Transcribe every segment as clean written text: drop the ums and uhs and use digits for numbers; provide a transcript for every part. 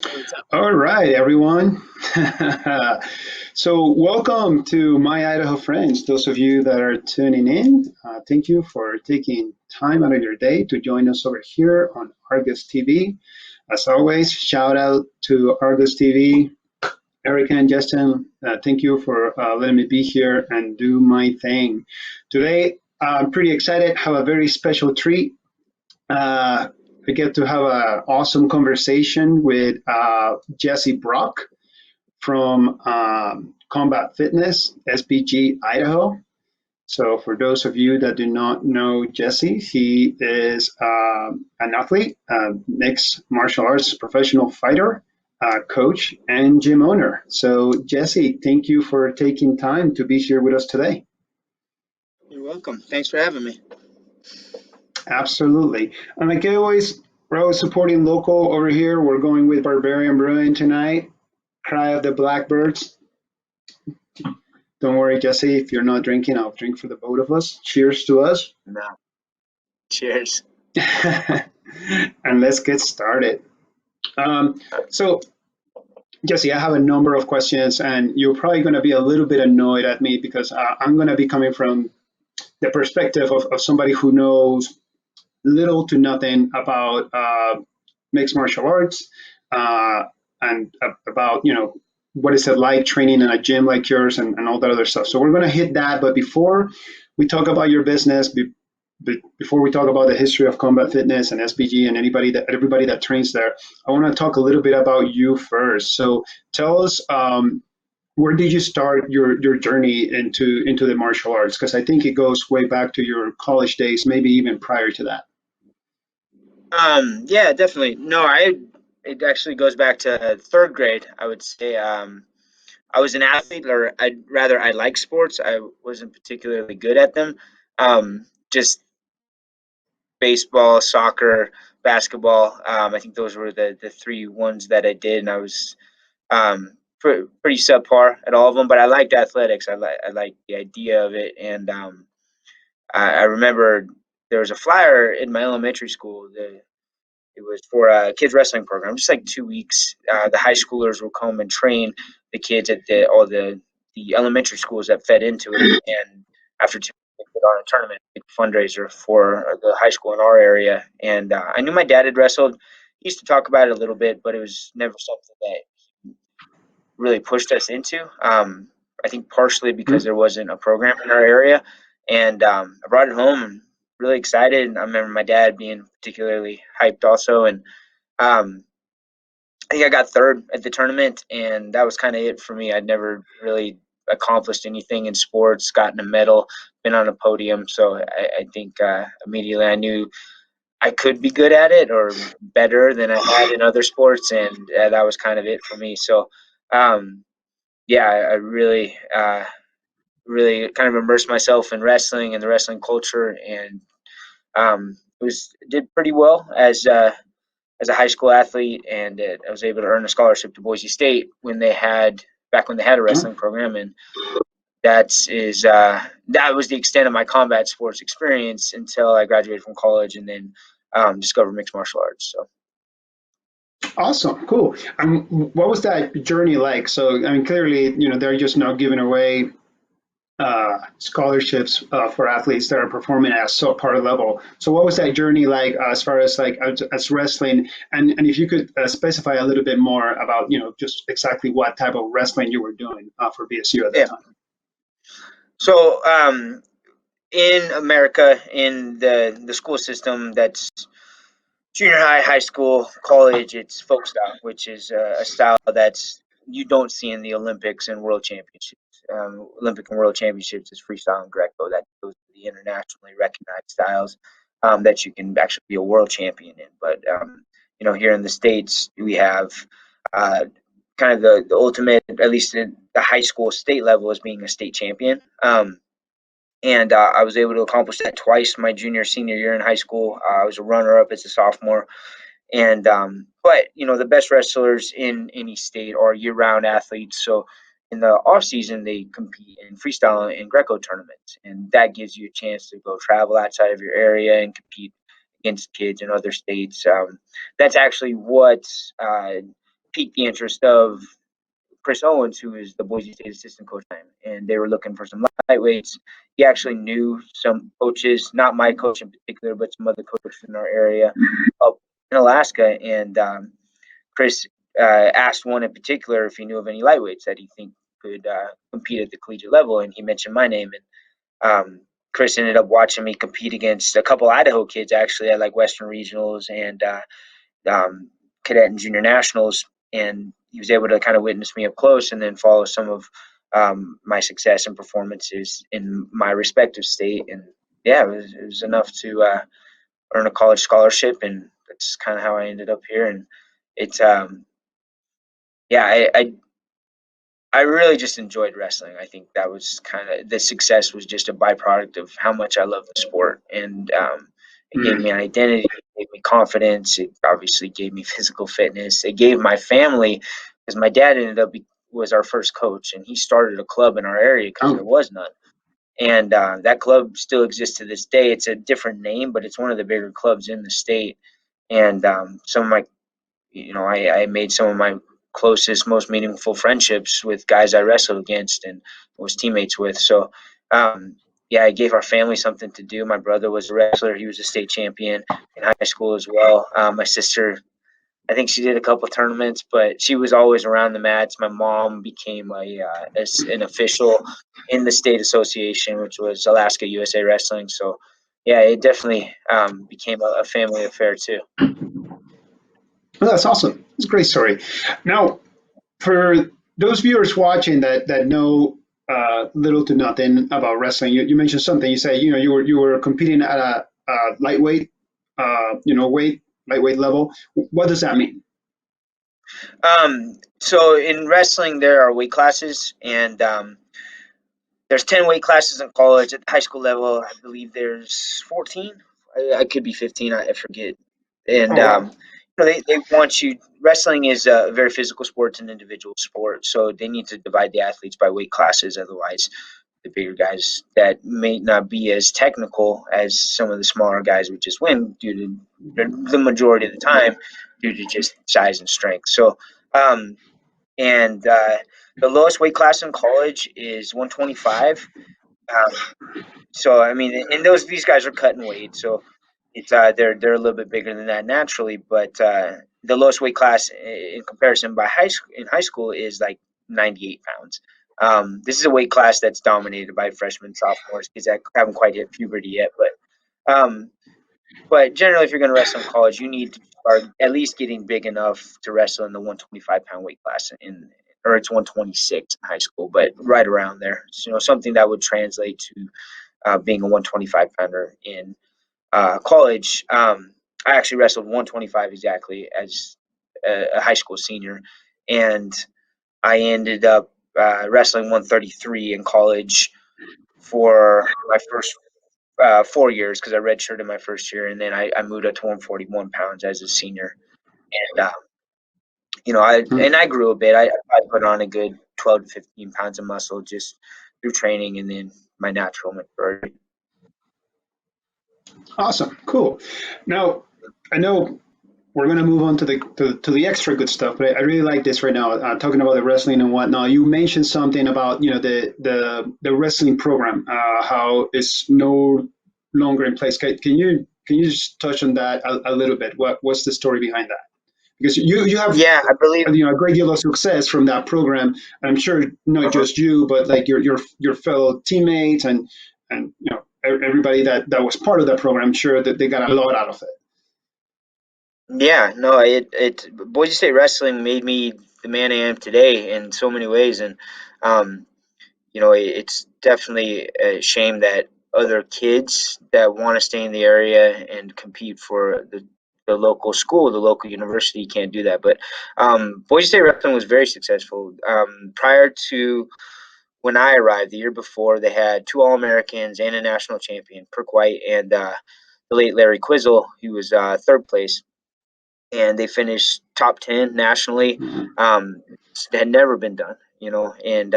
What's up? All right, everyone. So, welcome to my Idaho friends. Those of you that are tuning in, thank you for taking time out of your day to join us over here on Argus TV. As always, shout out to Argus TV, Erica and Justin. Thank you for letting me be here and do my thing. Today, I'm pretty excited. Have a very special treat. Uh, we get to have an awesome conversation with Jesse Brock from Combat Fitness, SBG, Idaho. So, for those of you that do not know Jesse, he is an athlete, mixed martial arts professional fighter, coach, and gym owner. So, Jesse, thank you for taking time to be here with us today. You're welcome. Thanks for having me. Absolutely. And like always, we're always supporting local over here. We're going with Barbarian Brewing tonight. Cry of the Blackbirds. Don't worry, Jesse. If you're not drinking, I'll drink for the both of us. Cheers to us. No. Cheers. And let's get started. Um, so, Jesse, I have a number of questions, and you're probably going to be a little bit annoyed at me because I'm going to be coming from the perspective of somebody who knows little to nothing about mixed martial arts uh, and about what is it like training in a gym like yours and all that other stuff. So we're going to hit that, but before we talk about your business, before we talk about the history of combat fitness and SBG and everybody that trains there, I want to talk a little bit about you first. So tell us. Where did you start your journey into the martial arts? Because I think it goes way back to your college days, maybe even prior to that. Yeah, definitely. No, it actually goes back to third grade, I would say. I was an athlete, or I like sports. I wasn't particularly good at them. Just baseball, soccer, basketball. I think those were the three ones that I did, and I was pretty subpar at all of them. But I liked athletics. I liked the idea of it, and I remember there was a flyer in my elementary school. It was for a kids wrestling program, just like 2 weeks. The high schoolers will come and train the kids at all the elementary schools that fed into it. And after 2 weeks, they put on a tournament, big fundraiser for the high school in our area. And I knew my dad had wrestled. He used to talk about it a little bit, but it was never something that really pushed us into. I think partially because there wasn't a program in our area, and I brought it home and really excited. And I remember my dad being particularly hyped also, and um, I think I got third at the tournament, and that was kind of it for me. I'd never really accomplished anything in sports, gotten a medal, been on a podium, so I think immediately I knew I could be good at it or better than I had in other sports, and that was kind of it for me. So. Um, yeah, I really kind of immersed myself in wrestling and the wrestling culture, and was did pretty well as a high school athlete, and I was able to earn a scholarship to Boise State when they had a wrestling program, and that was the extent of my combat sports experience until I graduated from college, and then discovered mixed martial arts. So. Awesome, cool. What was that journey like? So, I mean, clearly, they're just not giving away scholarships for athletes that are performing at a subpar level. So, what was that journey like as far as like as wrestling? And if you could specify a little bit more about, just exactly what type of wrestling you were doing for BSU at that Yeah. time. So in America, in the school system, that's junior high, high school, college, it's folk style, which is a style that's you don't see in the Olympics and World Championships. Olympic and World Championships is freestyle and Greco. That goes to the internationally recognized styles that you can actually be a world champion in. But here in the states, we have uh, kind of the ultimate, at least at the high school state level, as being a state champion. And I was able to accomplish that twice my junior senior year in high school. I was a runner up as a sophomore, and but the best wrestlers in any state are year round athletes. So in the off season, they compete in freestyle and Greco tournaments, and that gives you a chance to go travel outside of your area and compete against kids in other states. That's actually what piqued the interest of Chris Owens, who is the Boise State assistant coach, and they were looking for some lightweights. He actually knew some coaches, not my coach in particular, but some other coaches in our area up in Alaska. And Chris asked one in particular if he knew of any lightweights that he think could compete at the collegiate level, and he mentioned my name. And Chris ended up watching me compete against a couple Idaho kids actually at like Western regionals and um, cadet and junior nationals, and he was able to kind of witness me up close and then follow some of my success and performances in my respective state. And yeah, it was enough to earn a college scholarship, and that's kind of how I ended up here. And it's yeah, I really just enjoyed wrestling. I think that was kind of the success was just a byproduct of how much I love the sport, and it gave me Mm. an identity, it gave me confidence. It obviously gave me physical fitness. It gave my family, because my dad ended up was our first coach, and he started a club in our area because there Oh, was none. And that club still exists to this day. It's a different name, but it's one of the bigger clubs in the state. And some of my I made some of my closest, most meaningful friendships with guys I wrestled against and was teammates with. So, um, yeah, I gave our family something to do. My brother was a wrestler; he was a state champion in high school as well. My sister, I think she did a couple tournaments, but she was always around the mats. My mom became an official in the state association, which was Alaska USA Wrestling. So, yeah, it definitely became a family affair too. well, that's awesome. It's a great story. Now, for those viewers watching that know little to nothing about wrestling, you mentioned something. You say you were competing at a lightweight, weight lightweight level. What does that mean? So in wrestling, there are weight classes, and there's 10 weight classes in college. At the high school level, I believe there's 14. I could be 15. I forget. And Oh wow. they want you. Wrestling is a very physical sport. It's an individual sport, so they need to divide the athletes by weight classes. Otherwise, the bigger guys that may not be as technical as some of the smaller guys would just win due to the majority of the time due to just size and strength. So, um, and the lowest weight class in college is 125. Um, so I mean, and these guys are cutting weight, so it's they're a little bit bigger than that naturally. But the lowest weight class in comparison by high school is like 98 pounds. This is a weight class that's dominated by freshmen, sophomores, kids that haven't quite hit puberty yet. Um, but generally, if you're going to wrestle in college, you need to start at least getting big enough to wrestle in the 125-pound weight class, or it's 126 in high school, but right around there. So, something that would translate to being a 125 pounder in college. I actually wrestled 125 exactly as a high school senior, and I ended up wrestling 133 in college for my first 4 years because I redshirted my first year, and then I moved up to 141 pounds as a senior. And I grew a bit. I put on a good 12 to 15 pounds of muscle just through training, and then my natural maturity. Awesome, cool. Now, I know we're going to move on to the extra good stuff, but I really like this right now. Talking about the wrestling and whatnot, you mentioned something about the wrestling program, how it's no longer in place. Can you just touch on that a little bit? What's the story behind that? Because you have Yeah, I believe. a great deal of success from that program. I'm sure not Uh-huh. just you, but like your fellow teammates and everybody that was part of that program. I'm sure that they got a lot out of it. Yeah, no, it Boise State wrestling made me the man I am today in so many ways, and um, it's definitely a shame that other kids that want to stay in the area and compete for the local school, the local university, can't do that. But Boise State wrestling was very successful. Prior to when I arrived, the year before, they had two All Americans and a national champion, Kirk White and the late Larry Quizzle, who was third place, and they finished top 10 nationally. Mhm. It had never been done, and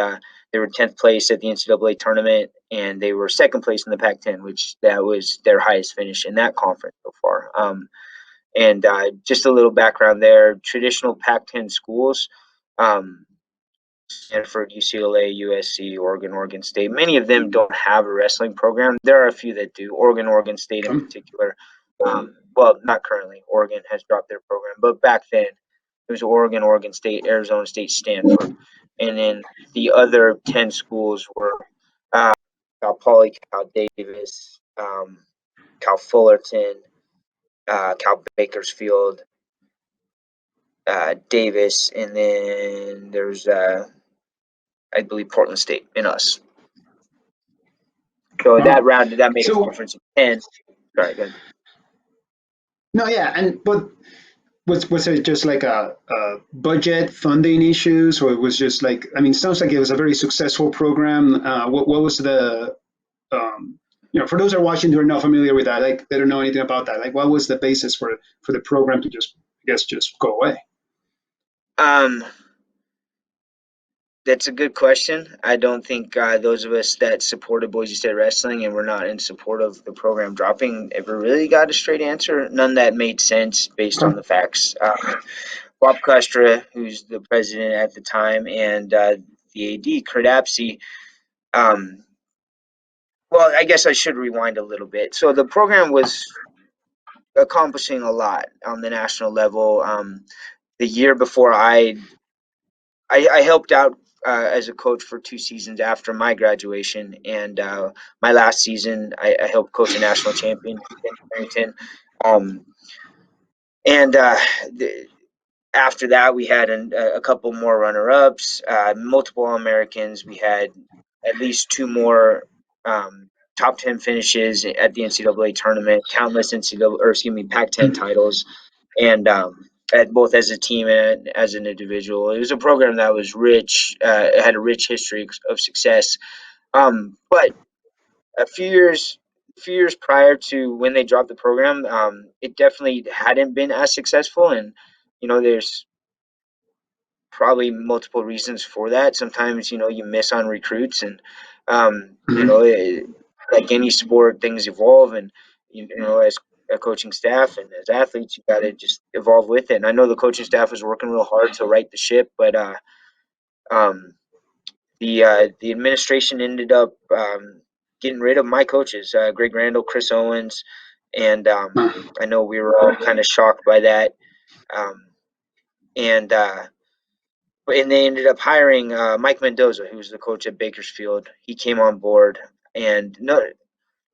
they were 10th place at the NCAA tournament, and they were second place in the Pac 10, which that was their highest finish in that conference so far. And just a little background there: traditional Pac-10 schools. Um, Stanford, UCLA, USC, Oregon, Oregon State. Many of them don't have a wrestling program. There are a few that do. Oregon, Oregon State in particular. Well, not currently. Oregon has dropped their program, but back then it was Oregon, Oregon State, Arizona State, Stanford, and then the other 10 schools were uh, Cal Poly, Cal Davis, Cal Fullerton, Cal Bakersfield, Davis, and then there's I believe Portland State and us. So Wow. that made a So conference of 10. Sorry, go ahead. no, yeah, and but was it just like a budget funding issues, or it was just like, I mean, it sounds like it was a very successful program. What was the for those that are watching who are not familiar with that, like they don't know anything about that, like what was the basis for the program to just, I guess, just go away? Um, that's a good question. I don't think those of us that supported Boise State wrestling and were not in support of the program dropping ever really got a straight answer. None that made sense based on Okay. the facts. Bob Kustra, who's the president at the time, and the AD, Kurt Apsey. Um, well, I guess I should rewind a little bit. So the program was accomplishing a lot on the national level. The year before I helped out as a coach for 2 seasons after my graduation, and my last season I helped coach a national champion in Barrington. Um, and the, After that, we had a couple more runner-ups, multiple All-Americans. We had at least two more top 10 finishes at the NCAA tournament, countless Pac-10 titles, and at both as a team and as an individual. It was a program that was rich. It had a rich history of success. But a few years prior to when they dropped the program, it definitely hadn't been as successful. And there's probably multiple reasons for that. Sometimes you miss on recruits, and Mhm. like any sport, things evolve, and as a coaching staff and as athletes, you got to just evolve with it. And I know the coaching staff was working real hard to right the ship, but um, the administration ended up getting rid of my coaches, Greg Randall, Chris Owens, and I know we were all kind of shocked by that. Um, and they ended up hiring Mike Mendoza, who was the coach at Bakersfield. He came on board, and no,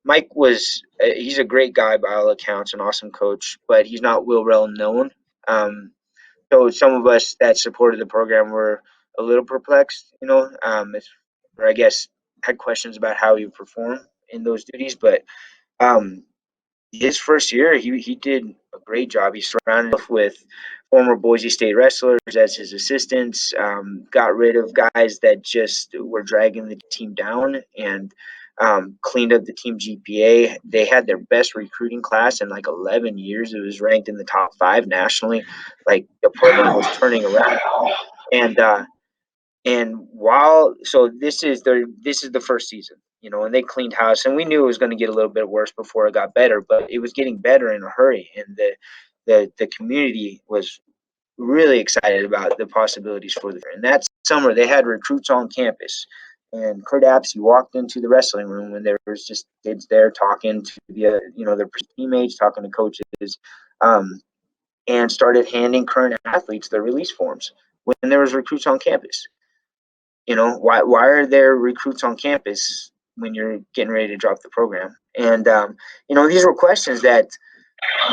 Mike was he's a great guy by all accounts, an awesome coach, but he's not well known. So some of us that supported the program were a little perplexed, or I guess had questions about how he would perform in those duties. But um, his first year, he did a great job. He surrounded himself with former Boise State wrestlers as his assistants. Got rid of guys that just were dragging the team down, and cleaned up the team GPA. They had their best recruiting class in like 11 years. It was ranked in the top 5 nationally. Like the program was Wow. turning around, and while so this is the first season, and they cleaned house, and we knew it was going to get a little bit worse before it got better, but it was getting better in a hurry, and the community was really excited about the possibilities for the. And that summer they had recruits on campus, and Kurt Apps, he walked into the wrestling room when there was just kids there talking to their teammates, talking to coaches, um, and started handing current athletes their release forms when there was recruits on campus. Why are there recruits on campus when you're getting ready to drop the program? And these were questions that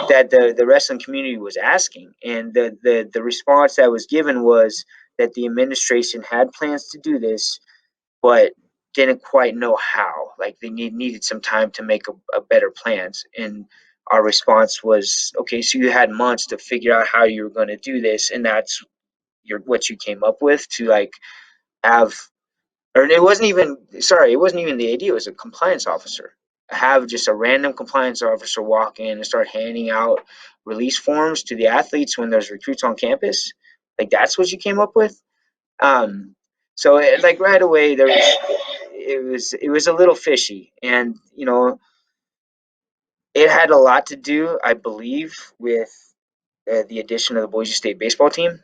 the wrestling community was asking, and the response that was given was that the administration had plans to do this, but didn't quite know how. Like they needed some time to make a better plans. And our response was, okay, so you had months to figure out how you were going to do this, and that's what you came up with to like have. Or it wasn't even the AD, it was a compliance officer. Have just a random compliance officer walk in and start handing out release forms to the athletes when there's recruits on campus. Like that's what you came up with. Um, like right away it was a little fishy, and it had a lot to do, I believe, with the addition of the Boise State baseball team.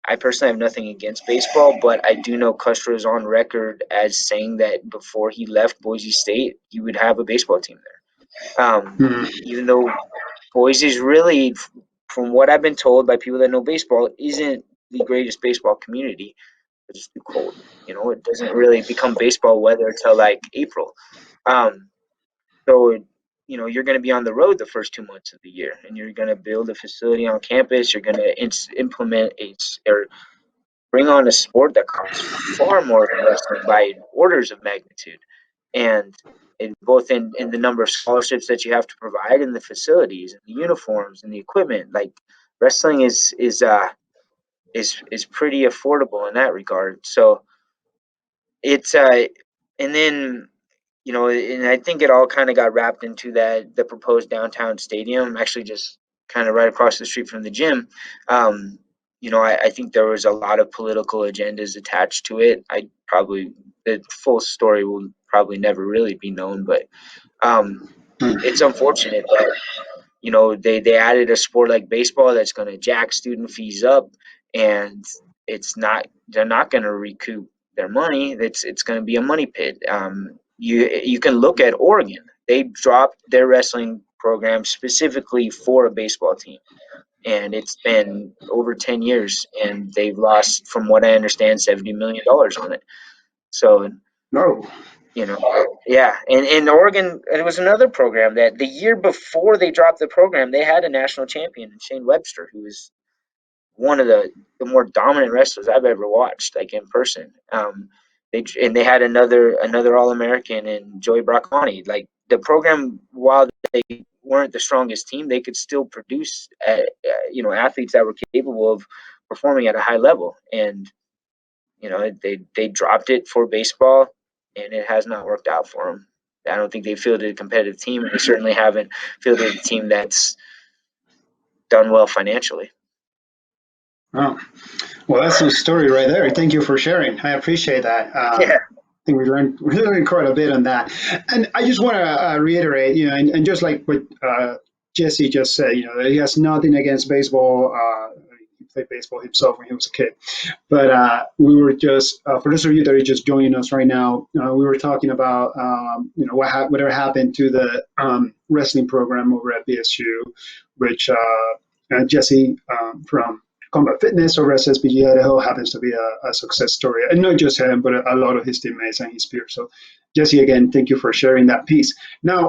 I personally have nothing against baseball, but I do know Custer is on record as saying that before he left Boise State, he would have a baseball team there. Hmm. Even though Boise's really, from what I've been told by people that know baseball, isn't the greatest baseball community. It's just too cold. It doesn't really become baseball weather until like April. Um, so, you're going to be on the road the first 2 months of the year, and you're going to build a facility on campus. You're going to implement or bring on a sport that costs far more than wrestling by orders of magnitude, and both in the number of scholarships that you have to provide, and the facilities, and the uniforms, and the equipment. Like wrestling is pretty affordable in that regard. So it's and then and I think it all kind of got wrapped into the proposed downtown stadium, actually just kind of right across the street from the gym. Um, I think there was a lot of political agendas attached to it. The full story will probably never really be known, but um, it's unfortunate that they added a sport like baseball that's going to jack student fees up, and they're not going to recoup their money. It's going to be a money pit. You can look at Oregon. They dropped their wrestling program specifically for a baseball team, and it's been over 10 years, and they've lost, from what I understand, $70 million on it. So No. yeah, and in Oregon, it was another program that the year before they dropped the program, they had a national champion, Shane Webster, who was one of the more dominant wrestlers I've ever watched, like in person. They had another All American in Joey Bracmani. Like the program, while they weren't the strongest team, they could still produce athletes that were capable of performing at a high level. And they dropped it for baseball, and it has not worked out for them. I don't think they fielded a competitive team, and they certainly haven't fielded a team that's done well financially. Oh, well, that's some story right there. Thank you for sharing. I appreciate that. Yeah, I think we learned quite a bit on that. And I just want to reiterate, and just like what Jesse just said, that he has nothing against baseball. He played baseball himself when he was a kid. But we were just, for those of you that are just joining us right now, we were talking about, whatever happened to the wrestling program over at BSU, which Jesse from Combat Fitness over at SBG Idaho happens to be a success story. And not just him, but a lot of his teammates and his peers. So, Jesse, again, thank you for sharing that piece. Now, of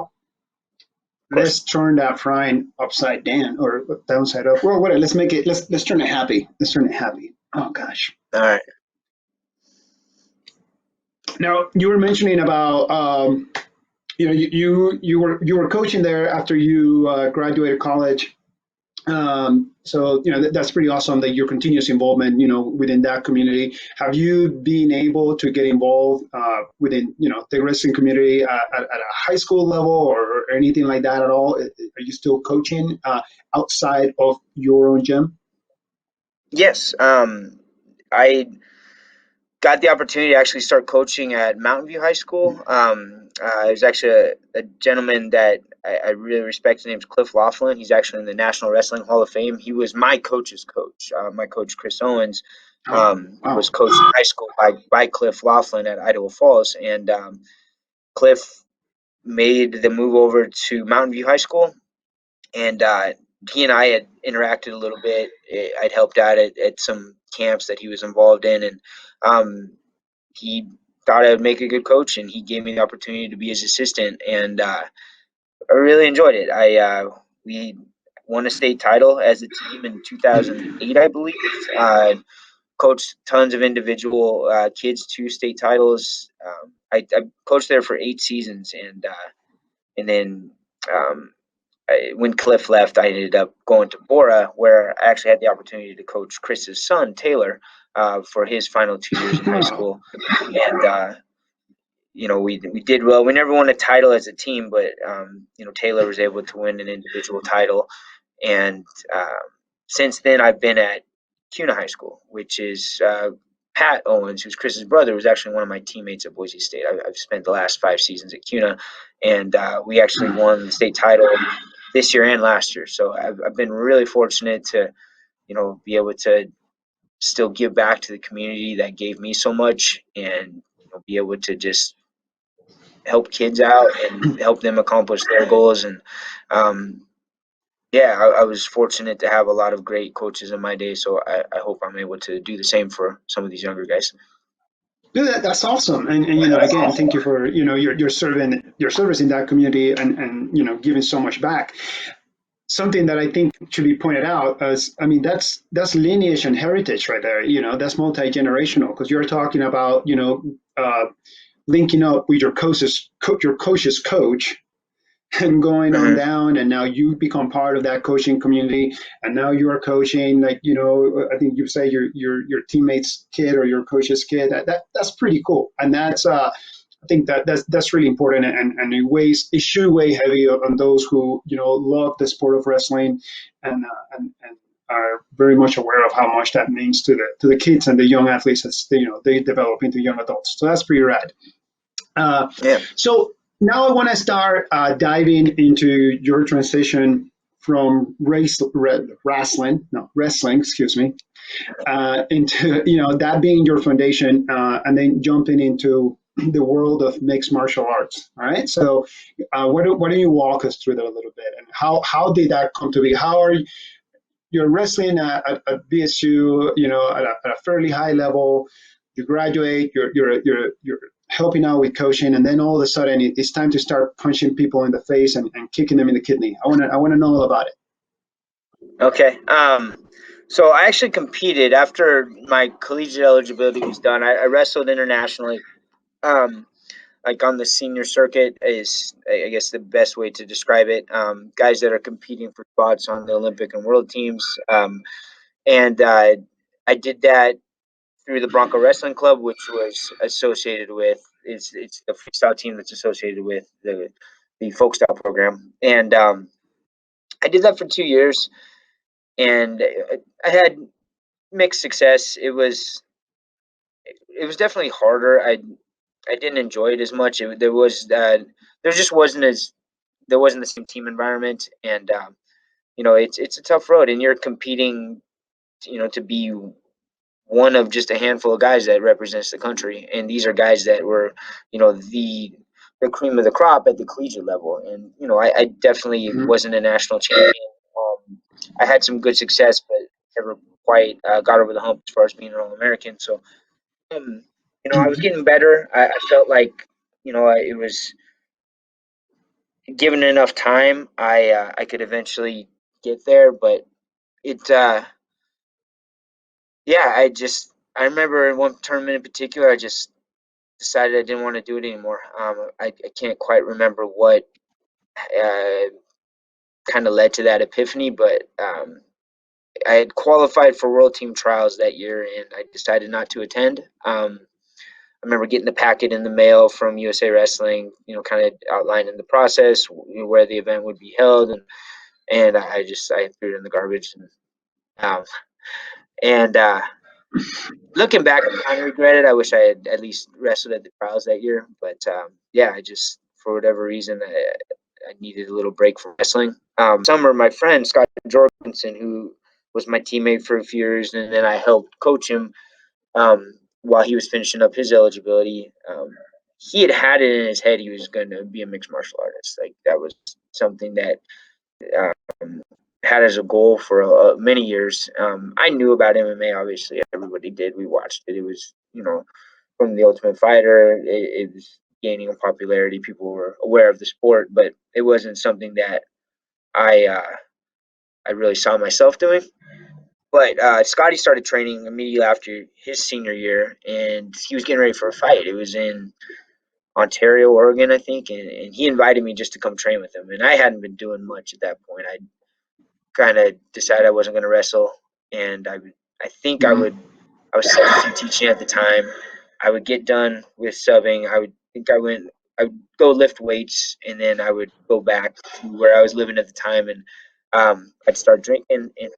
course. let's turn that frying upside down or downside up. Well, whatever. Let's make it. Let's turn it happy. Let's turn it happy. Oh gosh. All right. Now you were mentioning about you were coaching there after you graduated college. So that's pretty awesome that your continuous involvement within that community. Have you been able to get involved within the wrestling community at a high school level or anything like that at all? Are you still coaching outside of your own gym? Yes. I got the opportunity to actually start coaching at Mountain View High School. There's actually a gentleman that I really respect. His name's Cliff Laughlin. He's actually in the National Wrestling Hall of Fame. He was my coach's coach. My coach, Chris Owens, Oh, was wow. coached in high school by Cliff Laughlin at Idaho Falls. And Cliff made the move over to Mountain View High School, and he and I had interacted a little bit. I'd helped out at some camps that he was involved in, and he thought I would make a good coach, and he gave me the opportunity to be his assistant, and I really enjoyed it. We won a state title as a team in 2008, I believe. Coached tons of individual kids to state titles. I coached there for 8 seasons, and then when Cliff left, I ended up going to Bora, where I actually had the opportunity to coach Chris's son Taylor for his final 2 years in high Wow. school, and we did well. We never won a title as a team, but Taylor was able to win an individual title, and since then I've been at CUNA High School, which is Pat Owens, who's Chris's brother, was actually one of my teammates at Boise State. I've spent the last 5 seasons at CUNA, and we actually won the state title this year and last year. So I've been really fortunate to, be able to still give back to the community that gave me so much, and be able to just help kids out and help them accomplish their goals. And um, yeah, I was fortunate to have a lot of great coaches in my day. So I hope I'm able to do the same for some of these younger guys. Yeah, that's awesome. And again, thank you for your serving your service in that community and giving so much back. Something that I think should be pointed out as I mean that's lineage and heritage right there. That's multi generational because you're talking about linking up with your coach's coach and going on Hmm. down, and now you become part of that coaching community, and now you are coaching, like I think you say your teammate's kid or your coach's kid. That's pretty cool, and that's I think that's really important, and it should weigh heavy on those who love the sport of wrestling, and are very much aware of how much that means to the kids and the young athletes as they develop into young adults. So that's pretty rad. Uh, Yeah. so now I want to start diving into your transition from wrestling, excuse me, into that being your foundation, and then jumping into the world of mixed martial arts. All right. So, why don't you walk us through that a little bit, and how did that come to be? How are you're wrestling at BSU, at a fairly high level. You graduate, you're helping out with coaching, and then all of a sudden it's time to start punching people in the face and kicking them in the kidney. I want to know all about it. Okay. So I actually competed after my collegiate eligibility was done. I wrestled internationally. Um, like on the senior circuit is, I guess, the best way to describe it. Guys that are competing for spots on the Olympic and world teams. And I did that through the Bronco Wrestling Club, which was associated with it's the freestyle team that's associated with the folk style program. And I did that for 2 years, and I had mixed success. It was definitely harder. I didn't enjoy it as much. There just wasn't as there wasn't the same team environment, and it's a tough road, and you're competing, to be one of just a handful of guys that represents the country, and these are guys that were, the cream of the crop at the collegiate level, and I definitely Mm-hmm. wasn't a national champion. I had some good success, but never quite got over the hump as far as being an All American. So, I was getting better. I felt like, it was given enough time, I could eventually get there, but it yeah, I remember in one tournament in particular, I just decided I didn't want to do it anymore. I can't quite remember what uh, kind of led to that epiphany, but I had qualified for World Team Trials that year, and I decided not to attend. I remember getting the packet in the mail from USA Wrestling, kind of outlining the process, where the event would be held, and I threw it in the garbage, um, and looking back, I kind of regret it. I wish I had at least wrestled at the trials that year, but yeah, I just for whatever reason I needed a little break from wrestling. Summer, my friend Scott Jorgensen, who was my teammate for a few years, and then I helped coach him while he was finishing up his eligibility. He had it in his head he was going to be a mixed martial artist. Like that was something that um, had as a goal for many years. I knew about MMA, obviously. Everybody did. We watched it. It was, from the Ultimate Fighter. It was gaining in popularity. People were aware of the sport, but it wasn't something that I I really saw myself doing. But Scotty started training immediately after his senior year, and he was getting ready for a fight. It was in Ontario, Oregon, I think, and he invited me just to come train with him. And I hadn't been doing much at that point. I kind of decided I wasn't going to wrestle, and I think Mm-hmm. I was substitute teaching at the time. I would get done with subbing. I would go lift weights, and then I would go back to where I was living at the time, and I'd start drinking. And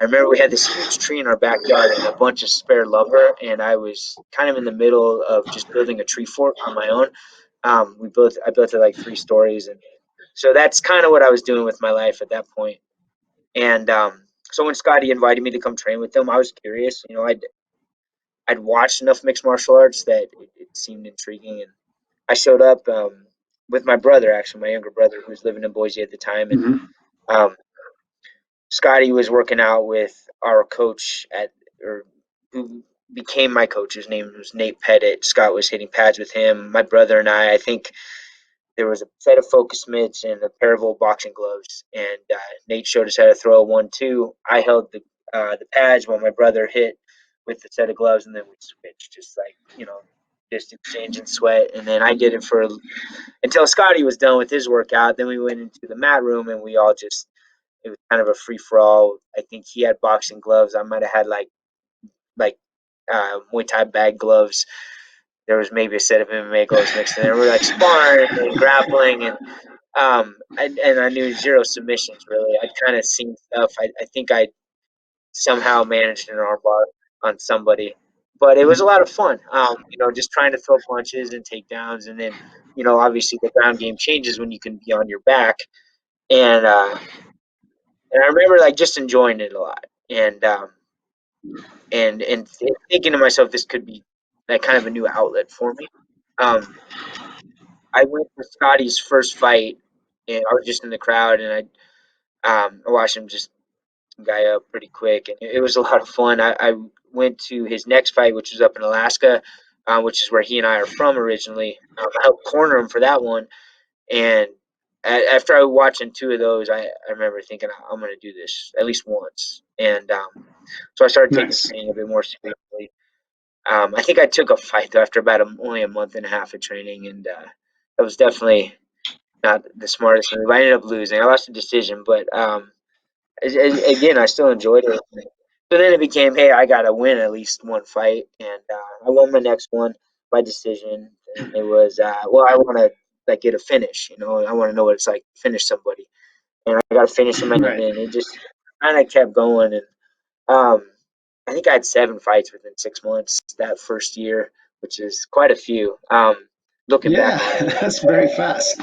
I remember we had this huge tree in our backyard and a bunch of spare lumber, and I was kind of in the middle of just building a tree fort on my own. I built it like 3 stories, and So that's kind of what I was doing with my life at that point. And so when Scotty invited me to come train with him, I was curious. I'd watched enough mixed martial arts that it seemed intriguing, and I showed up with my brother, actually, my younger brother, who was living in Boise at the time, and Hmm. um, Scotty was working out with our coach or who became my coach. His name was Nate Pettit. Scott was hitting pads with him. My brother and I think there was a set of focus mitts and a pair of old boxing gloves. And Nate showed us how to throw a 1-2. I held the pads while my brother hit with the set of gloves, and then we switched, just like just exchanging sweat. And then I did it for until Scotty was done with his workout. Then we went into the mat room, and we all just it was kind of a free for all. I think he had boxing gloves. I might have had like Muay Thai bag gloves. There was maybe a set of MMA gloves mixed in there. We were like sparring and grappling, and I knew zero submissions really. I'd kind of seen stuff. I think I somehow managed an armbar on somebody, but it was a lot of fun. Just trying to throw punches and takedowns, and then obviously the ground game changes when you can be on your back, and I remember like just enjoying it a lot, and thinking to myself, this could be like kind of a new outlet for me. Um, I went to Scotty's first fight, and I was just in the crowd, and I watched him just guy up pretty quick, and it was a lot of fun. I went to his next fight, which was up in Alaska, which is where he and I are from originally. I helped corner him for that one, and after I was watching two of those, I remember thinking I'm going to do this at least once, and so I started taking Nice. training a bit more seriously. I think I took a fight though after about only a month and a half of training, and that was definitely not the smartest move. I ended up losing. I lost a decision, but again, I still enjoyed it. So then it became, hey, I gotta win at least one fight, and I won my next one by decision. And it was, well, I want to like get a finish. I want to know what it's like to finish somebody, and I got to finish him, and Right. then it just kind of kept going. And um, I think I had 7 fights within 6 months that first year, which is quite a few. Looking Yeah, back on it, that's very fast.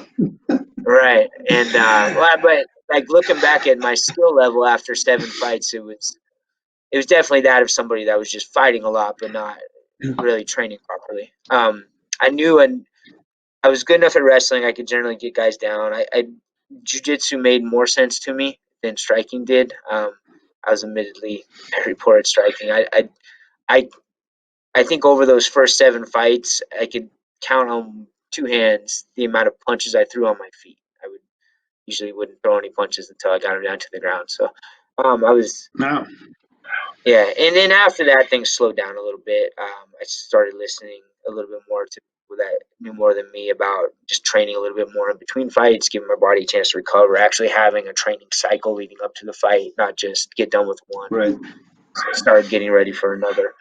right? And well, but like looking back at my skill level after 7 fights, it was definitely that of somebody that was just fighting a lot but not really training properly. I knew and I was good enough at wrestling. I could generally get guys down. Jiu-jitsu made more sense to me than striking did. I was admittedly very poor at striking. I I think over those first 7 fights, I could count on 2 hands the amount of punches I threw on my feet. I would usually wouldn't throw any punches until I got them down to the ground. So I was Wow. yeah, and then after that, things slowed down a little bit. I started listening a little bit more to people that knew more than me about just training a little bit more in between fights, giving my body a chance to recover, actually having a training cycle leading up to the fight, not just get done with one and Right. start getting ready for another.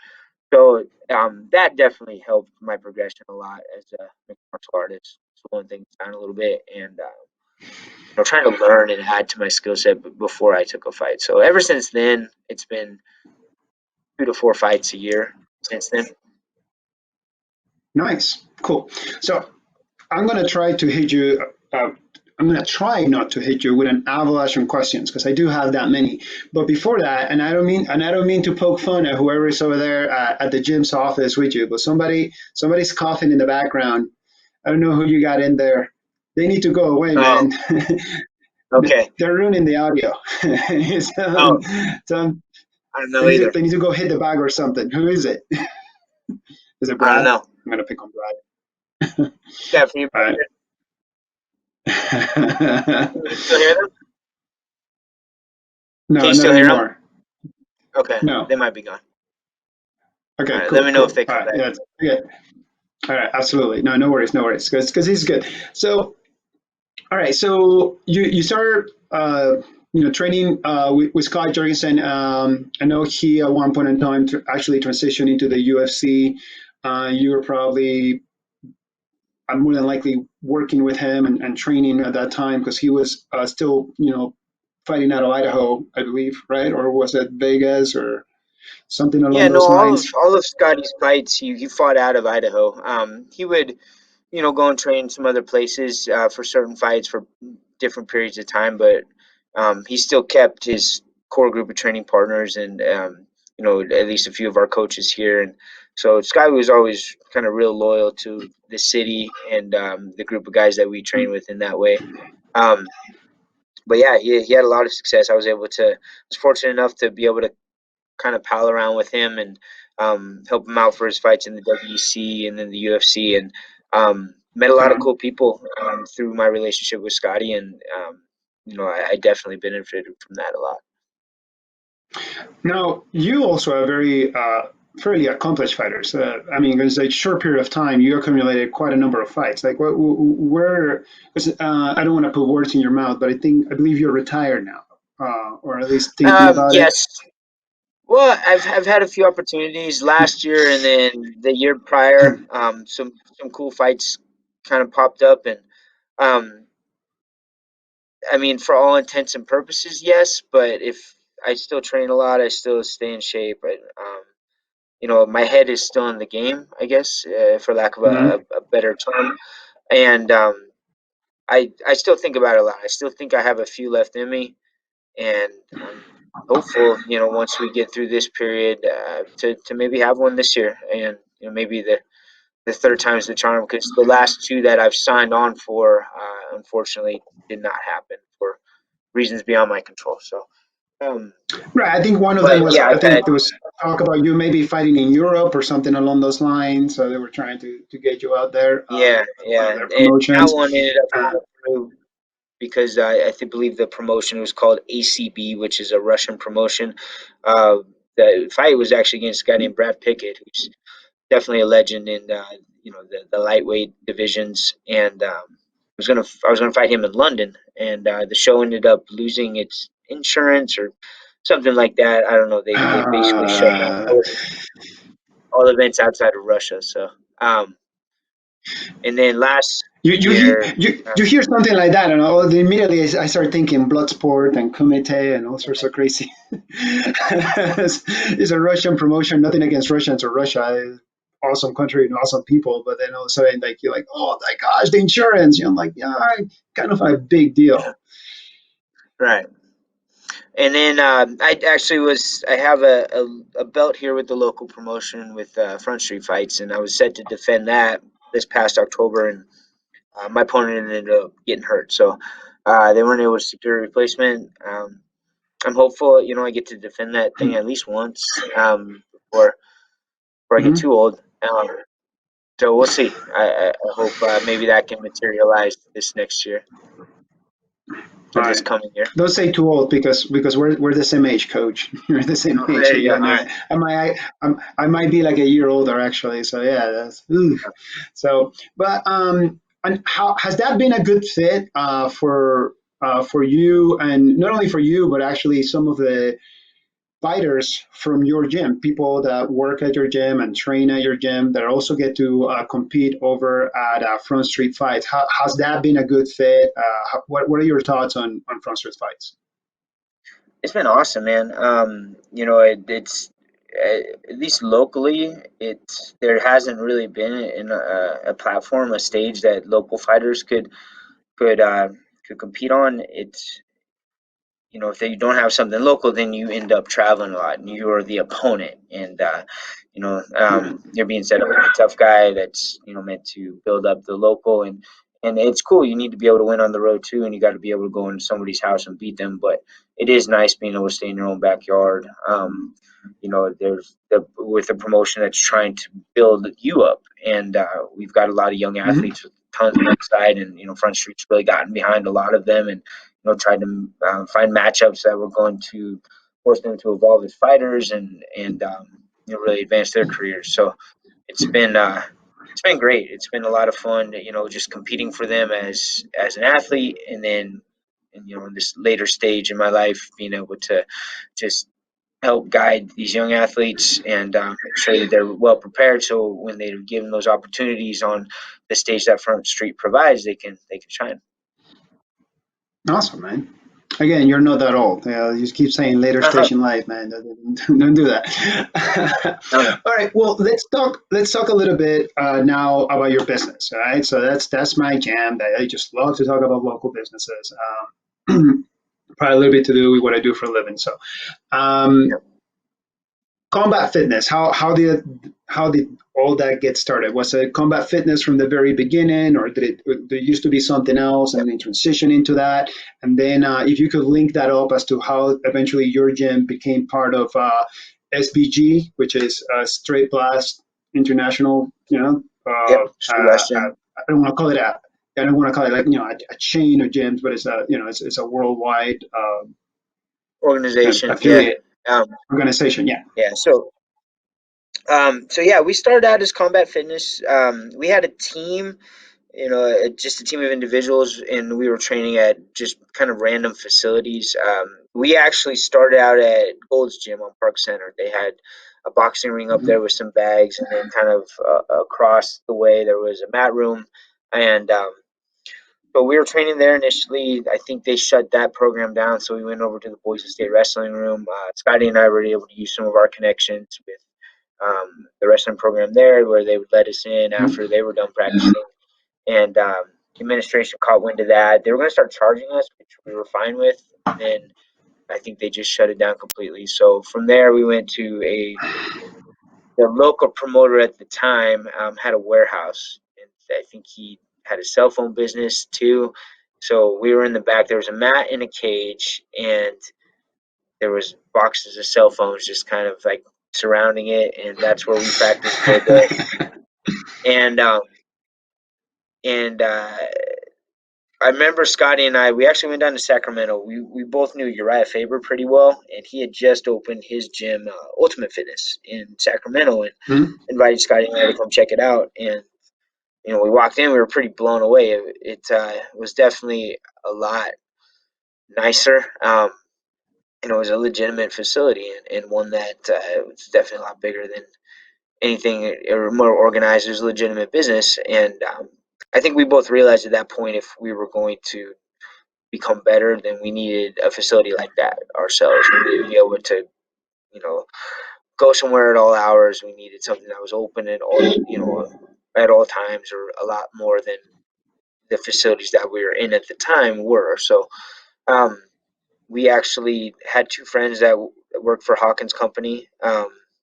So that definitely helped my progression a lot as a mixed martial artist, slowing things down a little bit and trying to learn and add to my skill set before I took a fight. So ever since then, it's been 2 to 4 fights a year since then. Nice. Cool. So I'm gonna try to hit you. I'm gonna try not to hit you with an avalanche of questions because I do have that many. But before that, and I don't mean to poke fun at whoever is over there at the gym's office with you, but somebody's coughing in the background. I don't know who you got in there. They need to go away, Oh, man. okay. They're ruining the audio. Oh, Tell them I don't know either. they need to go hit the bag or something. Who is it? Is it I don't Brad? know. I'm gonna pick on Brad. Stephanie, All right. can you still hear them? Can No, you not still hear them? anymore. Okay, No. they might be gone. All Okay, right, let cool, me know if cool. they All come right, back. yeah, it's good. All right, absolutely. No, no worries, no worries. Because he's good. So, all right, so you started training with Scott Jorgensen. I know he at one point in time actually transitioned into the UFC. You were probably more than likely working with him and training at that time because he was still fighting out of Idaho, I believe, right? Or was it Vegas or something Yeah, along no, those all of lines? all of Scotty's fights, he fought out of Idaho. He would, go and train some other places for certain fights for different periods of time, but he still kept his core group of training partners and at least a few of our coaches here. And so Sky was always kind of real loyal to the city and the group of guys that we train with in that way. Um, but yeah, he had a lot of success. Was fortunate enough to be able to kind of pal around with him and help him out for his fights in the WEC and then the UFC, and met a lot of Uh, cool people through my relationship with Scotty, and I definitely benefited from that a lot. Now, you also are very fairly accomplished fighters. I mean, in a short period of time, you accumulated quite a number of fights. Like, where? 'Cause, I don't want to put words in your mouth, but I believe you're retired now, or at least thinking about it. Yes. Well, I've had a few opportunities last year and then the year prior. Some cool fights kind of popped up, and um, I mean, for all intents and purposes, yes. But if I still train a lot, I still stay in shape. My head is still in the game, I guess, for lack of Mhm. a better term. And I still think about it a lot. I still think I have a few left in me, and I'm hopeful, once we get through this period, to maybe have one this year, and maybe the third time's the charm, because the last two that I've signed on for, unfortunately, did not happen for reasons beyond my control. So, um, Right. I think one of them but was. yeah, I I've had think there was talk about you maybe fighting in Europe or something along those lines. So they were trying to get you out there yeah, for one yeah, of their and that promotions. one ended up Uh, going through because believe the promotion was called ACB, which is a Russian promotion. Uh, the fight was actually against a guy named Brad Pickett, who's definitely a legend in the lightweight divisions, and I was gonna fight him in London, and the show ended up losing its insurance or something like that. I don't know. They basically shut down uh, all events outside of Russia. So and then last year, you hear something like that, and immediately I start thinking Bloodsport and Kumite and all sorts of crazy. It's a Russian promotion. Nothing against Russians or Russia. Awesome country and awesome people, but then all of a sudden, like you're like, oh my gosh, the insurance. I'm like, yeah, kind of a big deal. right. And then I have a belt here with the local promotion with Front Street Fights, and I was set to defend that this past October, and my opponent ended up getting hurt, so they weren't able to secure a replacement. I'm hopeful, I get to defend that thing at least once before I get Mhm. too old. So we'll see. I hope maybe that can materialize this next year or this Right. coming year. Don't say too old because we're the same age, coach. You're the same Oh, age. there you go. Yeah, All no, right. I might be like a year older actually. So yeah, that's ooh. So, but and how has that been a good fit for you, and not only for you, but actually some of the fighters from your gym, people that work at your gym and train at your gym that also get to compete over at Front Street Fights. Has that been a good fit? What are your thoughts on Front Street Fights? It's been awesome, man. It's at least locally, there hasn't really been a platform, a stage that local fighters could uh, could compete on. It's if you don't have something local, then you end up traveling a lot, and you are the opponent, and Right. you're being set up as a tough guy that's meant to build up the local, and it's cool. You need to be able to win on the road too, and you got to be able to go into somebody's house and beat them. But it is nice being able to stay in your own backyard. There's with a promotion that's trying to build you up, and we've got a lot of young Mhm. athletes with tons of upside, and Front Street's really gotten behind a lot of them, and tried to find matchups that were going to force them to evolve as fighters and really advance their careers. So it's been uh, it's been great. It's been a lot of fun, just competing for them as an athlete, and then in this later stage in my life, being able to just help guide these young athletes and make sure that they're well prepared. So when they're given those opportunities on the stage that Front Street provides, they can shine. Awesome, man. Again, you're not that old. You just keep saying later Uh-huh. station life, man. Don't do that. No, All right. Well, let's talk a little bit now about your business. All right. So that's my jam. I just love to talk about local businesses. Probably a little bit to do with what I do for a living. So, yeah, um, combat fitness. How did all that get started? Was it combat fitness from the very beginning, or did it used to be something else yeah, and then transition into that? And then if you could link that up as to how eventually your gym became part of SBG, which is Straight Blast International. yep. Street Western I don't want to call it a I don't want to call it like a chain of gyms, but it's a worldwide organization. Yeah. affiliate Um, organization. Yeah. yeah. So yeah, we started out as combat fitness. We had a team, just a team of individuals, and we were training at just kind of random facilities. We actually started out at Gold's Gym on Park Center. They had a boxing ring up Mhm. there with some bags, and then kind of across the way there was a mat room, and but we were training there initially. I think they shut that program down, so we went over to the Boise State Wrestling Room. Scotty and I were able to use some of our connections with the wrestling program there, where they would let us in after they were done practicing. And the administration caught wind of that. They were going to start charging us, which we were fine with. And then I think they just shut it down completely. So from there, we went to the local promoter at the time had a warehouse, and I think he had a cell phone business too. So we were in the back. There was a mat in a cage, and there was boxes of cell phones just kind of like surrounding it, and that's where we practiced full day. And and I remember Scotty and I. We actually went down to Sacramento. We both knew Uriah Faber pretty well, and he had just opened his gym, Ultimate Fitness, in Sacramento, and Mhm. invited Scotty and I to come check it out. And we walked in. We were pretty blown away. It was definitely a lot nicer. It was a legitimate facility, and one that was definitely a lot bigger than anything, or more organized. It was a legitimate business, and I think we both realized at that point, if we were going to become better, then we needed a facility like that ourselves. We needed to be able to, you know, go somewhere at all hours. We needed something that was open at all times, or a lot more than the facilities that we were in at the time were. So um, we actually had two friends that worked for Hawkins Company,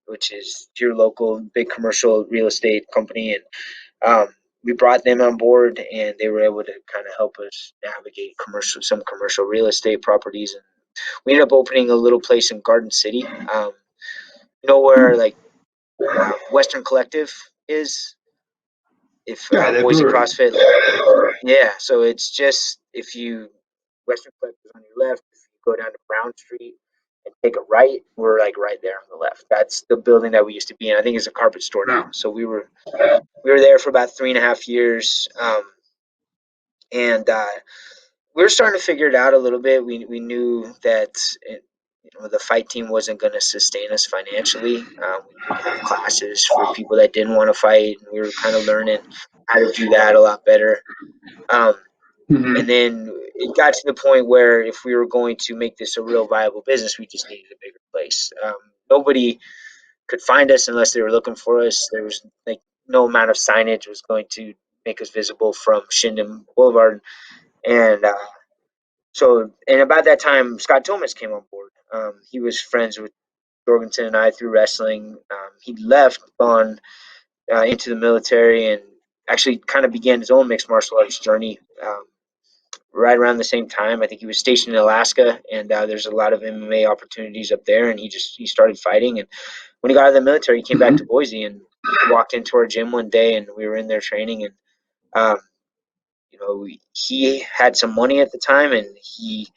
which is your local big commercial real estate company, and we brought them on board, and they were able to kind of help us navigate some commercial real estate properties. And we ended up opening a little place in Garden City, where like Western Collective is, if Yeah, the Boise brewery. CrossFit, like, yeah. So it's just, if you Western Collective is on your left, if you go down to Brown Street and take a right, we're like right there on the left. That's the building that we used to be in. I think it's a carpet store now. No. So we were there for about 3.5 years, and we were starting to figure it out a little bit. We knew that the fight team wasn't going to sustain us financially. We would have classes for people that didn't want to fight, and we were kind of learning how to do that a lot better. Um, and Hmm. then it got to the point where if we were going to make this a real viable business, we just needed a bigger place. Nobody could find us unless they were looking for us. There was like no amount of signage was going to make us visible from Shinden Boulevard, and and about that time, Scott Thomas came on board. He was friends with Jorgensen and I through wrestling. He left, gone into the military, and actually kind of began his own mixed martial arts journey right around the same time. I think he was stationed in Alaska, and there's a lot of MMA opportunities up there. And he started fighting. And when he got out of the military, he came back to Hmm. Boise and walked into our gym one day, and we were in there training. And um, he had some money at the time, and he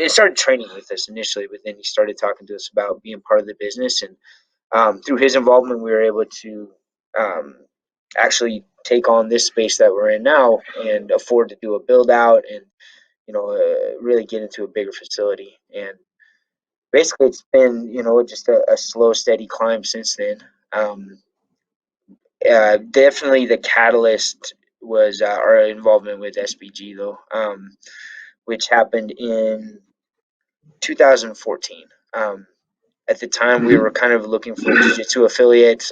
started training with us initially, but then he started talking to us about being part of the business. And through his involvement, we were able to um, actually take on this space that we're in now and afford to do a build out, and really get into a bigger facility. And basically, it's been just a slow, steady climb since then. Um, Definitely, the catalyst was our involvement with SBG, though. which happened in 2014. At the time, we were Hmm. kind of looking for a jiu-jitsu affiliate.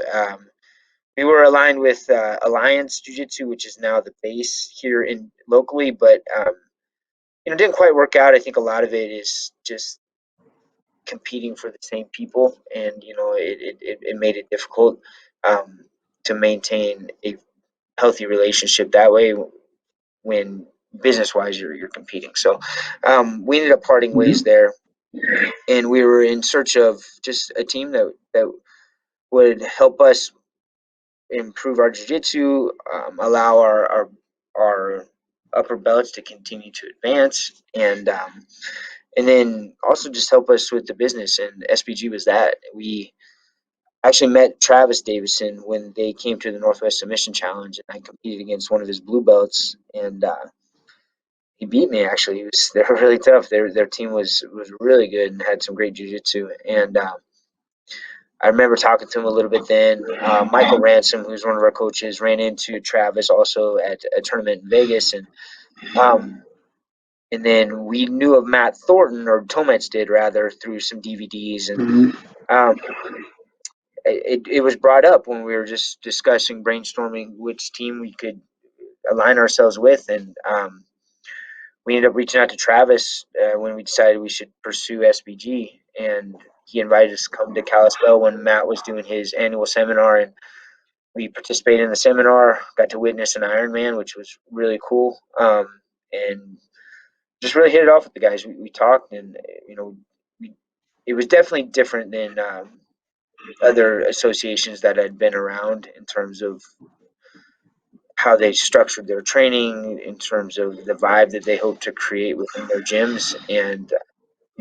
We were aligned with Alliance Jiu-Jitsu, which is now the base here in locally, but it didn't quite work out. I think a lot of it is just competing for the same people, and it made it difficult um, to maintain a healthy relationship that way when business wise you're competing. So we ended up parting ways Hmm. there, and we were in search of just a team that would help us improve our jiu-jitsu, allow our upper belts to continue to advance, and then also just help us with the business. And SBG was that. We actually met Travis Davison when they came to the Northwest Submission Challenge, and I competed against one of his blue belts, and he beat me. Actually, they were really tough. Their team was really good and had some great jiu-jitsu. And I remember talking to him a little bit then. Michael Ransom, who's one of our coaches, ran into Travis also at a tournament in Vegas, um, and then we knew of Matt Thornton, or Tomets did rather, through some DVDs, and Hmm. um, it was brought up when we were just discussing, brainstorming which team we could align ourselves with, and we ended up reaching out to Travis when we decided we should pursue SBG, and he invited us to come to Kalispell when Matt was doing his annual seminar, and we participated in the seminar, got to witness an Ironman, which was really cool, and just really hit it off with the guys. We talked, and we, it was definitely different than other associations that I'd been around in terms of how they structured their training, in terms of the vibe that they hope to create within their gyms, and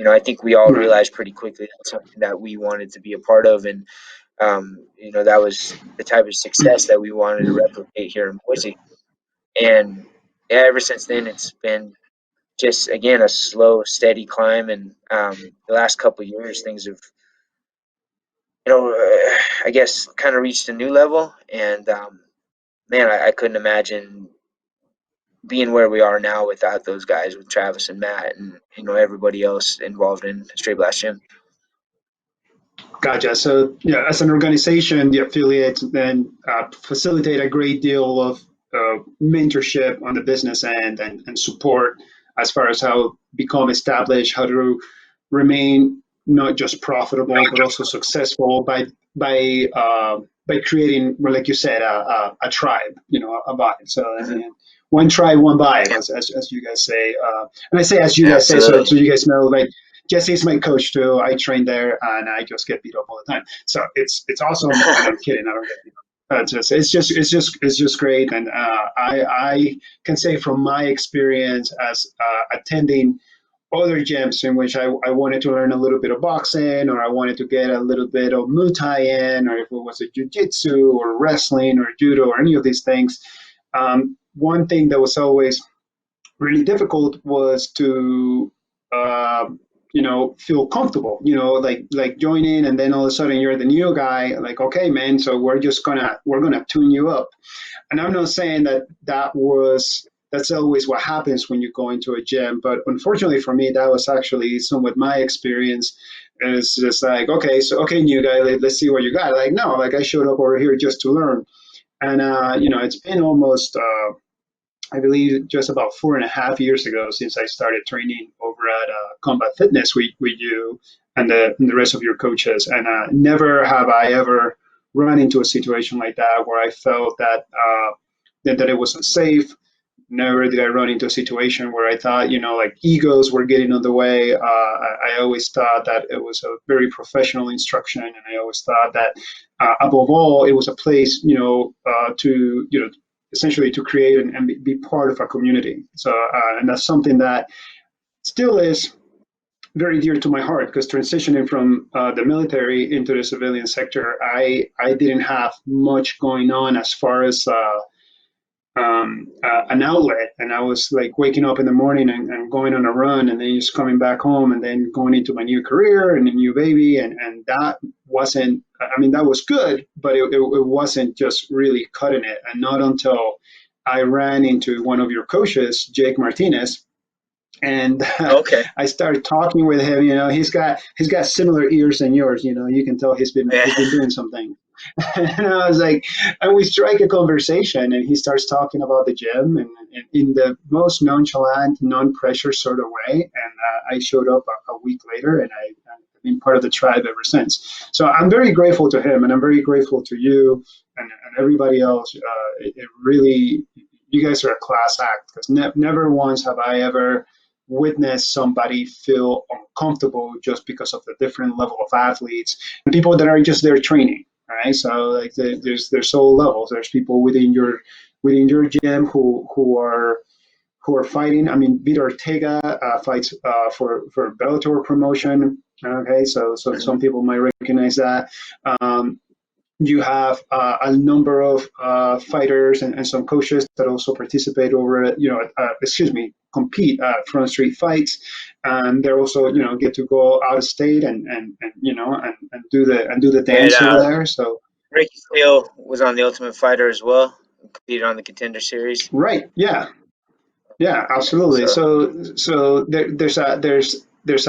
I think we all Right. realized pretty quickly that's something that we wanted to be a part of, and that was the type of success that we wanted to replicate here in Boise. And yeah, ever since then, it's been just again a slow, steady climb. And the last couple of years, things have, I guess, kind of reached a new level. And man, I couldn't imagine being where we are now without those guys, with Travis and Matt, and everybody else involved in Straight Blast Gym. Gotcha. So, yeah, as an organization, the affiliates then facilitate a great deal of mentorship on the business end and support as far as how become established, how to remain not just profitable but also successful by creating, well, like you said, a tribe, a vibe. So, I Mm-hmm. mean, one tribe, one vibe, as you guys say. And I say as you guys say, so Absolutely. you guys know, like Jesse is my coach too. I train there, and I just get beat up all the time. So it's awesome, and I'm kidding. I don't get beat up. It's just great, and I can say from my experience as attending other gyms in which I wanted to learn a little bit of boxing, or I wanted to get a little bit of Muay Thai in, or if it was a jiu-jitsu or wrestling or judo or any of these things. One thing that was always really difficult was to uh, feel comfortable, like join in, and then all of a sudden you're the new guy, like, okay man, so we're gonna tune you up. And I'm not saying that's always what happens when you go into a gym, but unfortunately for me, that was actually somewhat my experience. And it's just like, okay, so okay, new guy, let's see what you got. Like, no, like I showed up over here just to learn. And it's been almost I believe just about 4.5 years ago since I started training over at Combat Fitness with you and the rest of your coaches. And never have I ever run into a situation like that where I felt that it was unsafe. Never did I run into a situation where I thought, like egos were getting in the way. I always thought that it was a very professional instruction, and I always thought that, above all, it was a place, to, essentially to create and be part of a community. So, and that's something that still is very dear to my heart, because transitioning from the military into the civilian sector, I didn't have much going on as far as an outlet. And I was like waking up in the morning and going on a run, and then just coming back home, and then going into my new career and a new baby. And that wasn't, I mean, that was good, but it wasn't just really cutting it. And not until I ran into one of your coaches, Jake Martinez, And Okay. I started talking with him. He's got similar ears than yours. You can tell he's been Yeah. doing something. And I was like, and we strike a conversation, and he starts talking about the gym, and in the most nonchalant, non-pressure sort of way. And I showed up a week later, and I've been part of the tribe ever since. So I'm very grateful to him, and I'm very grateful to you and everybody else. It really, you guys are a class act, because never once have I ever witnessed somebody feel uncomfortable just because of the different level of athletes and people that are just there training. Right, so like there's all levels. There's people within your gym who are fighting. I mean, Vito Ortega fights for Bellator promotion. Okay, so Mhm. some people might recognize that. Um, you have a number of fighters and some coaches that also participate compete at front street fights, and they're also get to go out of state and do the And dance over there. So Ricky Steele was on the Ultimate Fighter as well. Competed on the Contender Series. right, yeah, yeah, absolutely. So So there's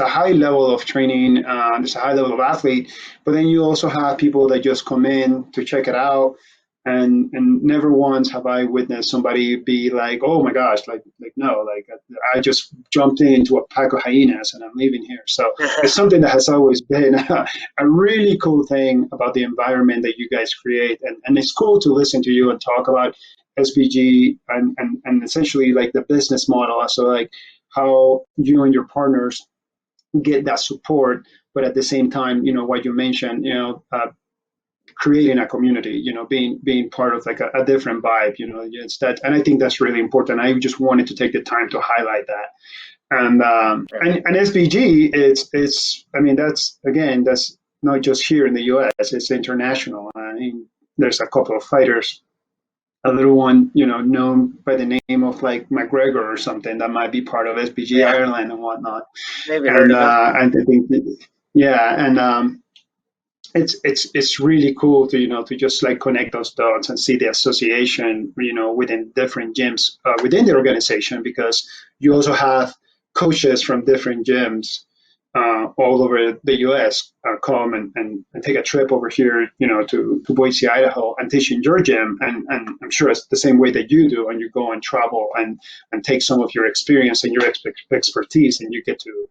a high level of training, there's a high level of athlete, but then you also have people that just come in to check it out, and never once have I witnessed somebody be like, oh my gosh, like no, like I just jumped into a pack of hyenas and I'm leaving here. So it's something that has always been a really cool thing about the environment that you guys create, and it's cool to listen to you and talk about SBG and essentially like the business model. So like how you and your partners get that support, but at the same time, what you mentioned, creating a community, being part of like a different vibe, it's that, and I think that's really important. I just wanted to take the time to highlight that. And SBG, I mean, that's not just here in the U.S. It's international. I mean, there's a couple of fighters, a little one, known by the name of like McGregor or something, that might be part of SBG yeah, Ireland and whatnot. maybe heard And of him. I think, yeah, and it's really cool to just like connect those dots and see the association, within different gyms within the organization, because you also have coaches from different gyms all over the U.S. Come and take a trip over here, to Boise, Idaho, and teach in your gym. And I'm sure it's the same way that you do, and you go and travel and take some of your experience and your expertise, and you get to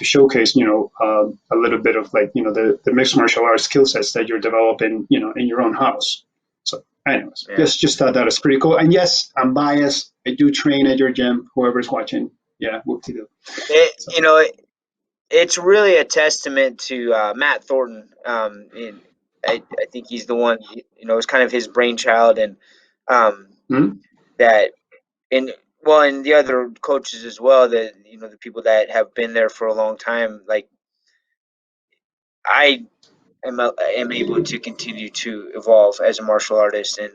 showcase, a little bit of like, the mixed martial arts skill sets that you're developing, in your own house. So, anyways, Yeah. just thought that was pretty cool. And yes, I'm biased. I do train at your gym. Whoever's watching, yeah, whoop to do. It, So, you know, it's really a testament to Matt Thornton. And I think he's the one. It's kind of his brainchild, and um, mm, that and well, and the other coaches as well. That the people that have been there for a long time. Like I am able to continue to evolve as a martial artist, and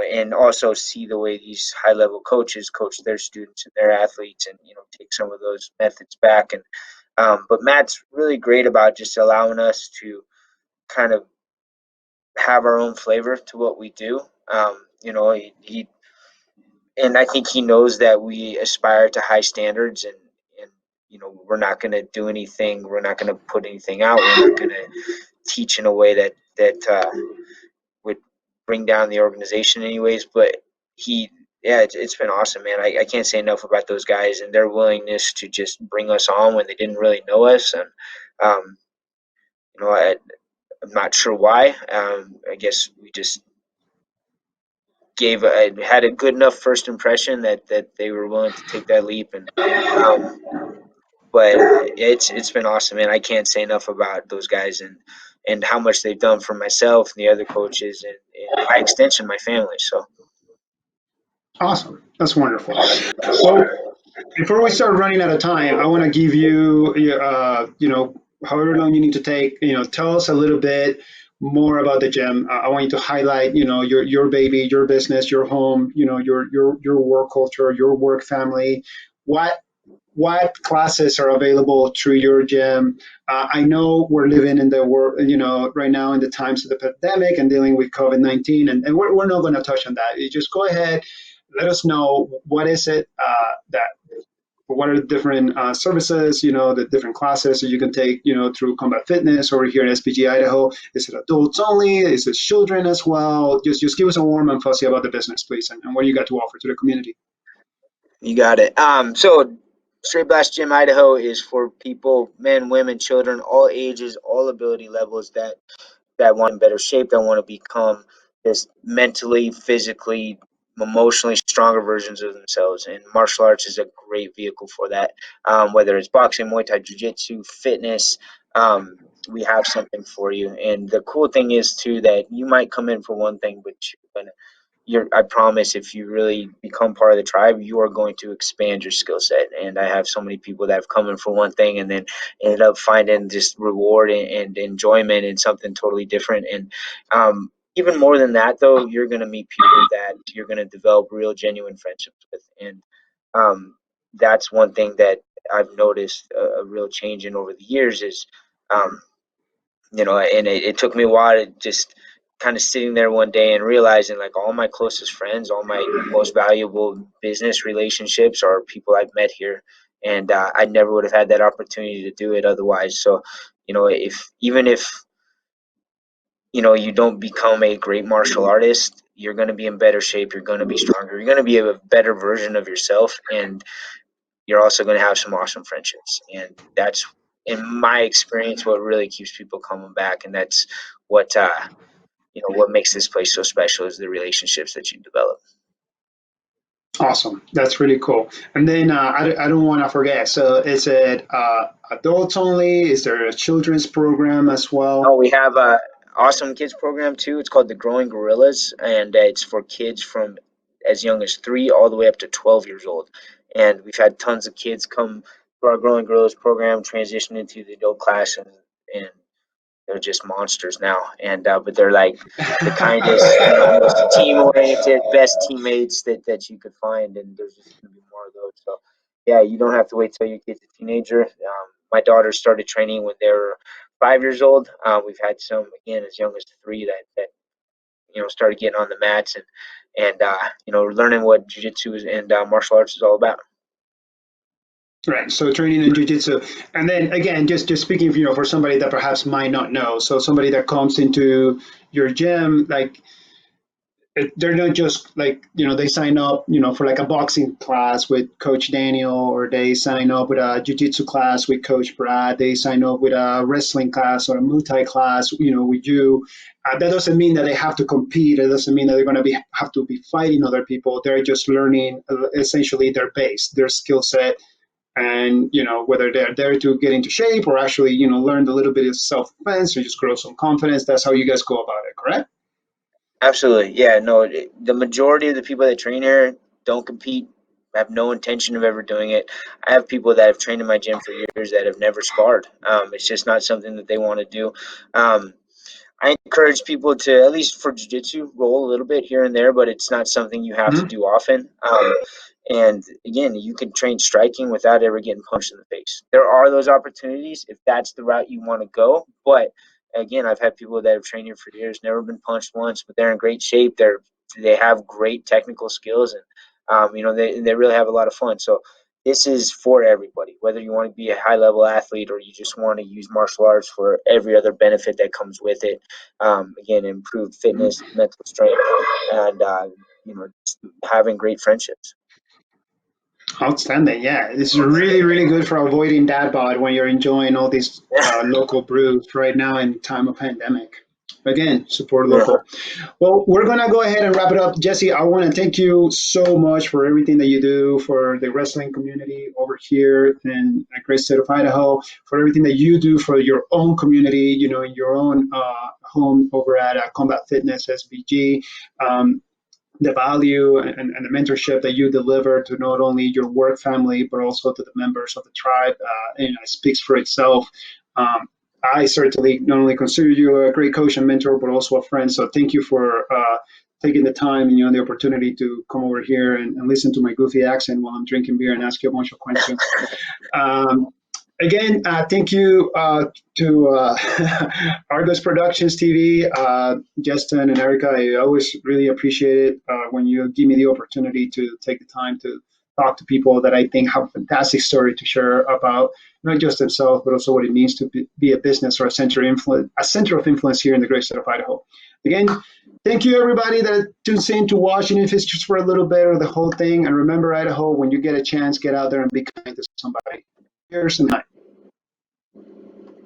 and also see the way these high level coaches coach their students and their athletes, and take some of those methods back. And but Matt's really great about just allowing us to kind of have our own flavor to what we do. He and I think he knows that we aspire to high standards, and we're not going to do anything. We're not going to put anything out. We're not going to teach in a way that would bring down the organization, anyways. But yeah, it's been awesome, man. I can't say enough about those guys and their willingness to just bring us on when they didn't really know us, and um, I'm not sure why. I guess we just had a good enough first impression that they were willing to take that leap, and um, but it's been awesome, man. I can't say enough about those guys, and how much they've done for myself and the other coaches, and by extension my family. So awesome. That's wonderful. Well, before we start running out of time, I want to give you, however long you need to take, tell us a little bit more about the gym. I want you to highlight, your baby, your business, your home, your work culture, your work family. What what classes are available through your gym? I know we're living in the world, right now in the times of the pandemic and dealing with COVID-19, and we're not going to touch on that. You just go ahead, let us know what is it that what are the different services, the different classes that you can take, through Combat Fitness over here at SBG Idaho? Is it adults only? Is it children as well? Just give us a warm and fuzzy about the business, please, and what you got to offer to the community. You got it. So Straight Blast Gym Idaho is for people, men, women, children, all ages, all ability levels that want in better shape, that want to become just mentally, physically, emotionally stronger versions of themselves. And martial arts is a great vehicle for that. Whether it's boxing, Muay Thai, Jiu Jitsu, fitness, we have something for you. And the cool thing is too that you might come in for one thing, but I promise if you really become part of the tribe, you are going to expand your skill set. And I have so many people that have come in for one thing and then ended up finding just reward and enjoyment in something totally different. And even more than that, though, you're going to meet people that you're going to develop real, genuine friendships with. And um, that's one thing that I've noticed a real change in over the years is um, and it took me a while to just kind of sitting there one day and realizing like all my closest friends, all my most valuable business relationships are people I've met here. And I never would have had that opportunity to do it otherwise. So, if even if, you don't become a great martial artist, you're going to be in better shape. You're going to be stronger. You're going to be a better version of yourself. And you're also going to have some awesome friendships. And that's, in my experience, what really keeps people coming back. And that's what, what makes this place so special is the relationships that you develop. Awesome. That's really cool. And then I don't want to forget. So is it adults only? Is there a children's program as Oh, well? we have a awesome kids program too. It's called the Growing Gorillas, and it's for kids from as young as 3 all the way up to 12 years old. And we've had tons of kids come to our Growing Gorillas program, transition into the adult class, and they're just monsters now. And but they're like the kindest, most team oriented, best teammates that you could find. And there's just going to be more of those. So yeah, you don't have to wait till your kid's a teenager. My daughter started training when they were 5 years old. We've had some again as young as 3 that started getting on the mats and learning what jujitsu and martial arts is all about. Right. So training in jujitsu, and then again, just speaking, for somebody that perhaps might not know. So somebody that comes into your gym, like they're not just like they sign up for like a boxing class with Coach Daniel, or they sign up with a jiu-jitsu class with Coach Brad, they sign up with a wrestling class or a Muay Thai class with you. That doesn't mean that they have to compete. It doesn't mean that they're going to be have to be fighting other people. They're just learning essentially their base, their skill set, and whether they're there to get into shape or actually learn a little bit of self-defense or just grow some confidence. That's how you guys go about it, correct? Absolutely. Yeah, no, the majority of the people that train here don't compete, have no intention of ever doing it. I have people that have trained in my gym for years that have never sparred. It's just not something that they want to do. Um, I encourage people to, at least for jiu-jitsu, roll a little bit here and there, but it's not something you have to Mm-hmm. do often. And again, you can train striking without ever getting punched in the face. There are those opportunities if that's the route you want to go. But again, I've had people that have trained here for years, never been punched once, but they're in great shape. They have great technical skills, and they really have a lot of fun. So this is for everybody, whether you want to be a high level athlete or you just want to use martial arts for every other benefit that comes with it. Again, improved fitness, mental strength, and just having great friendships. Outstanding. Yeah, this is really, really good for avoiding dad bod when you're enjoying all these local brews right now in time of pandemic. Again, support Yeah, local. Well, we're gonna go ahead and wrap it up. Jesse, I want to thank you so much for everything that you do for the wrestling community over here in the great state of Idaho, for everything that you do for your own community, in your own home over at Combat Fitness SBG. The value and the mentorship that you deliver to not only your work family but also to the members of the tribe, it speaks for itself. I certainly not only consider you a great coach and mentor but also a friend. So thank you for taking the time and the opportunity to come over here and listen to my goofy accent while I'm drinking beer and ask you a bunch of questions. Um, Again, thank you to Argos Productions TV, Justin and Erica. I always really appreciate it when you give me the opportunity to take the time to talk to people that I think have a fantastic story to share about not just themselves, but also what it means to be a business or a center of influence here in the great state of Idaho. Again, thank you everybody that tunes in to watch, and if it's just for a little bit or the whole thing. And remember, Idaho, when you get a chance, get out there and be kind to somebody. Here's some night.